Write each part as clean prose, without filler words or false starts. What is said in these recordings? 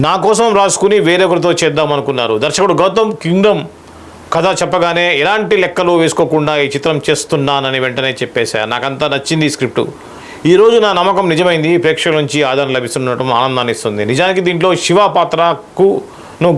నా కోసం రాసుకుని వేరొకరితో చేద్దాం అనుకున్నారు. దర్శకుడు గౌతమ్ కింగ్డమ్ కథ చెప్పగానే ఎలాంటి లెక్కలు వేసుకోకుండా ఈ చిత్రం చేస్తున్నానని వెంటనే చెప్పేశా. నాకంతా నచ్చింది ఈ స్క్రిప్టు. ఈరోజు నా నమ్మకం నిజమైంది. ప్రేక్షకుల నుంచి ఆదరణ లభిస్తుండటం ఆనందాన్ని ఇస్తుంది. నిజానికి దీంట్లో శివ పాత్రకు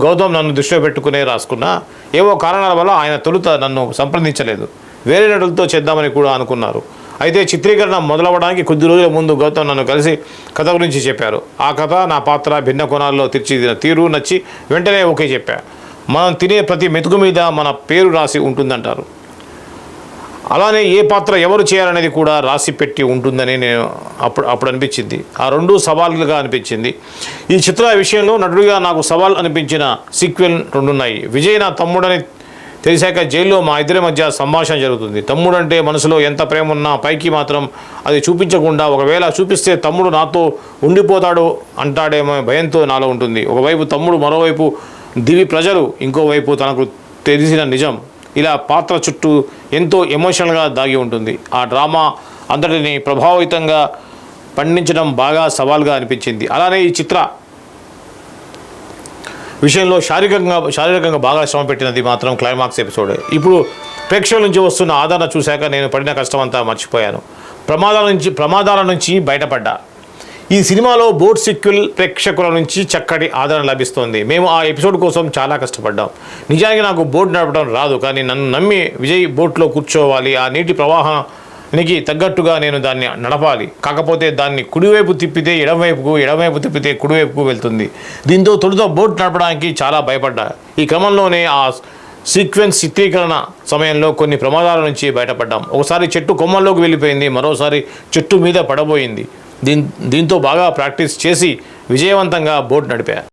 గౌతమ్ నన్ను దృష్టిలో పెట్టుకునే రాసుకున్నా. ఏవో కారణాల వల్ల ఆయన తొలుత నన్ను సంప్రదించలేదు. వేరే నటులతో చేద్దామని కూడా అనుకున్నారు. అయితే చిత్రీకరణ మొదలవ్వడానికి కొద్ది రోజుల ముందు గౌతమ్ నన్ను కలిసి కథ గురించి చెప్పారు. ఆ కథ, నా పాత్ర భిన్న కోణాల్లో తీర్చిదిద్దిన తీరు నచ్చి వెంటనే ఓకే చెప్పా. మనం తినే ప్రతి మెతుకు మీద మన పేరు రాసి ఉంటుందంటారు. అలానే ఏ పాత్ర ఎవరు చేయాలనేది కూడా రాసి పెట్టి ఉంటుందని నేను అప్పుడు అనిపించింది. ఆ రెండు సవాళ్ళుగా అనిపించింది. ఈ చిత్ర విషయంలో నటుడిగా నాకు సవాల్ అనిపించిన సీక్వెల్ రెండున్నాయి. విజయ్ నా తమ్ముడని తెలిసాక జైల్లో మా ఇద్దరి మధ్య సంభాషణ జరుగుతుంది. తమ్ముడు అంటే మనసులో ఎంత ప్రేమ ఉన్నా పైకి మాత్రం అది చూపించకుండా, ఒకవేళ చూపిస్తే తమ్ముడు నాతో ఉండిపోతాడు అంటాడేమో భయంతో నాలో ఉంటుంది. ఒకవైపు తమ్ముడు, మరోవైపు దివి ప్రజలు, ఇంకోవైపు తనకు తెలిసిన నిజం. ఇలా పాత్ర చుట్టూ ఎంతో ఎమోషనల్గా దాగి ఉంటుంది. ఆ డ్రామా అంతటిని ప్రభావితంగా పండించడం బాగా సవాల్గా అనిపించింది. అలానే ఈ చిత్ర విషయంలో శారీరకంగా బాగా శ్రమ పెట్టినది మాత్రం క్లైమాక్స్ ఎపిసోడ్. ఇప్పుడు ప్రేక్షకుల నుంచి వస్తున్న ఆదరణ చూశాక నేను పడిన కష్టమంతా మర్చిపోయాను. ప్రమాదాల నుంచి బయటపడ్డా. ఈ సినిమాలో బోట్ సీక్వెల్ ప్రేక్షకుల నుంచి చక్కటి ఆదరణ లభిస్తోంది. మేము ఆ ఎపిసోడ్ కోసం చాలా కష్టపడ్డాం. నిజానికి నాకు బోట్ నడపడం రాదు, కానీ నన్ను నమ్మి విజయ్ బోట్లో కూర్చోవాలి. ఆ నీటి ప్రవాహానికి తగ్గట్టుగా నేను దాన్ని నడపాలి. కాకపోతే దాన్ని కుడివైపు తిప్పితే ఎడమవైపుకు, ఎడమవైపు తిప్పితే కుడివైపుకు వెళ్తుంది. దీంతో తొలుత బోట్ నడపడానికి చాలా భయపడ్డా. ఈ క్రమంలోనే ఆ సీక్వెన్స్ చిత్రీకరణ సమయంలో కొన్ని ప్రమాదాల నుంచి బయటపడ్డాం. ఒకసారి చెట్టు కొమ్మల్లోకి వెళ్ళిపోయింది, మరోసారి చెట్టు మీద పడబోయింది. దీంతో బాగా ప్రాక్టీస్ చేసి విజయవంతంగా బోట్ నడిపా.